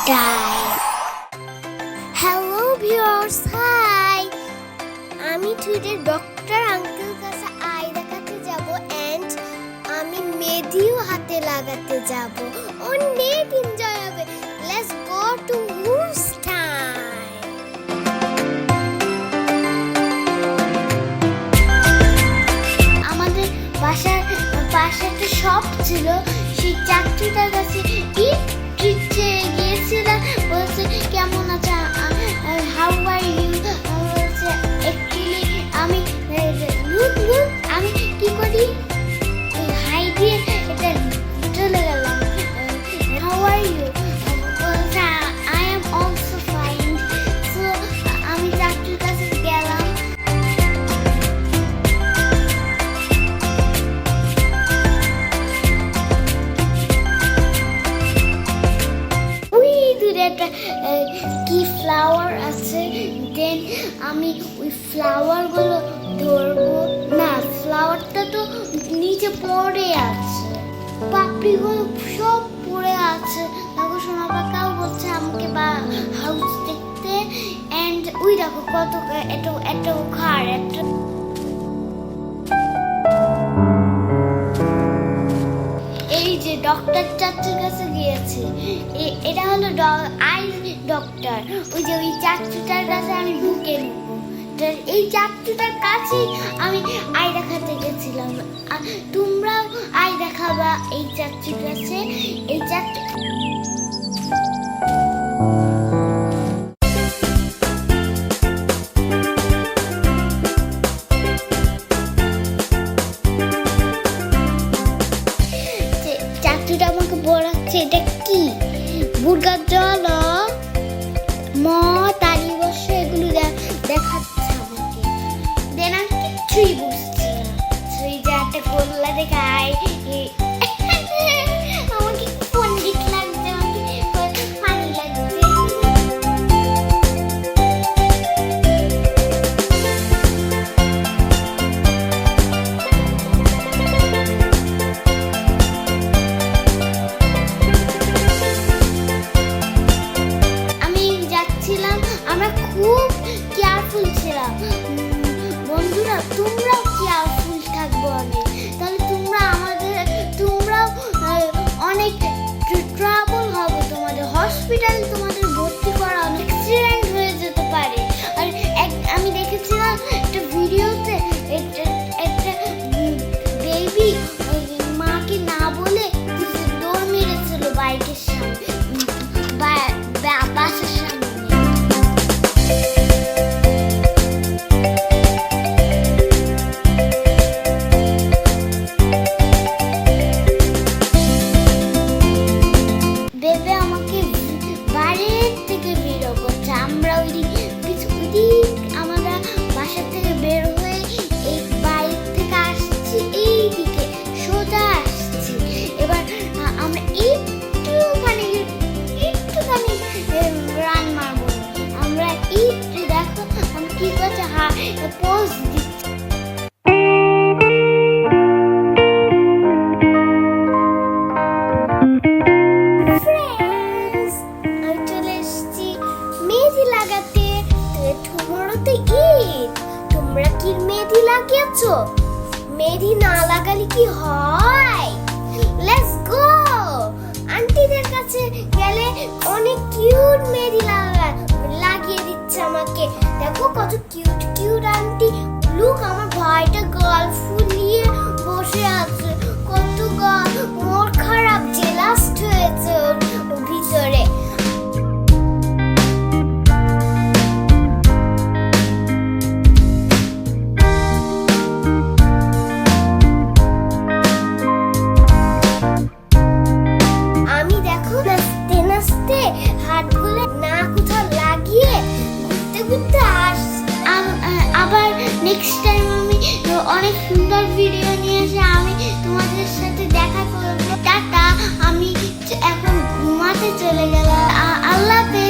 time. Hello viewers, hi. আমি today doctor uncle কাছে I দেখাতে যাব and আমি মেহেদিও হাতে লাগাতে যাব. অনেক এনজয় হবে. Let's go to who's time. আমাদের বাসার পাশে একটা শপ ছিল. সেই চাকরিটার কাছে গিয়েছিলাম. বলছে কেমন আছে, হাউ আর ইউ. বলছে অ্যাকচুয়ালি আমি আমি কি করি, হাই দিয়ে এটা চলে গেলাম. How are you. বলছে I am also fine. So আমি চাকরির কাছে গেলাম. একটা কি ফ্লাওয়ার আছে. দেন আমি ওই ফ্লাওয়ারগুলো ধরবো. না, ফ্লাওয়ারটা তো নিচে পড়ে আছে, পাপড়িগুলো সব পড়ে আছে. দেখো সোনা পাকাও বলছে আমাকে বা হাউস দেখতে. এন্ড ওই দেখো কত এত খাড় একটা. এই যে ডক্টর চাচুর কাছে গিয়েছে. এটা হলো আই ডক্টর. ওই যে ওই চাচুটার কাছে আমি ঢুকে নেব. এই চাচুটার কাছেই আমি আই দেখাতে গেছিলাম. তোমরাও আই দেখাবা এই চাচুর কাছে. এই চাচু আমাকে বলাচ্ছে এটা কি, বুর্গার জল তালি বর্ষ এগুলো দেখাচ্ছে আমাকে. দেন আমি কিছুই বুঝছি না. সেই যে একটা গোল্লা দেখায় আমাকে পন্ডিত লাগছে, আমাকে ফানি লাগছে. আমরা খুব কেয়ারফুল ছিলাম. বন্ধুরা তোমরাও কেয়ারফুল থাকবো অনেক. তাহলে তোমরাও অনেক ট্রাবল হবে. তোমাদের হসপিটাল তোমাদের ভর্তি করা অনেক অ্যাক্সিডেন্ট হয়ে যেতে পারে. আর আমি দেখেছিলাম একটা ভিডিওতে একটা বেবি মাকে না বলে দৌড় মেরেছিল বাইকের সামনে, বাসের সামনে. আমরা বাসা থেকে বের হয়ে এই বাইক থেকে আসছি, এই দিকে সোজা আসছি. এবার আমরা একটুখানি রান মারবো. আমরা একটু দেখো আমি কি করছি, পোজ দিচ্ছি. আমি চলে এসেছি মেহেদি লাগাতে. তোমরা কি মেহেদি লাগিয়েছো? মেহেদি না লাগালে কি হয়? Let's go. আন্টিদের কাছে গেলে অনেক কিউট মেহেদি লাগিয়ে দিচ্ছে আমাকে. দেখো কত কিউট আন্টি. লুক, আমার ভাইটা গাল ফুলিয়ে বসে আছে. কত ওর খারাপ জেলাস্ট হয়েছে ওর ভিতরে. আবার নেক্সট টাইম আমি অনেক সুন্দর ভিডিও নিয়ে এসে আমি তোমাদের সাথে দেখা করবো. টাটা, আমি এখন ঘুমাতে চলে গেলাম. আল্লাহ হাফেজ.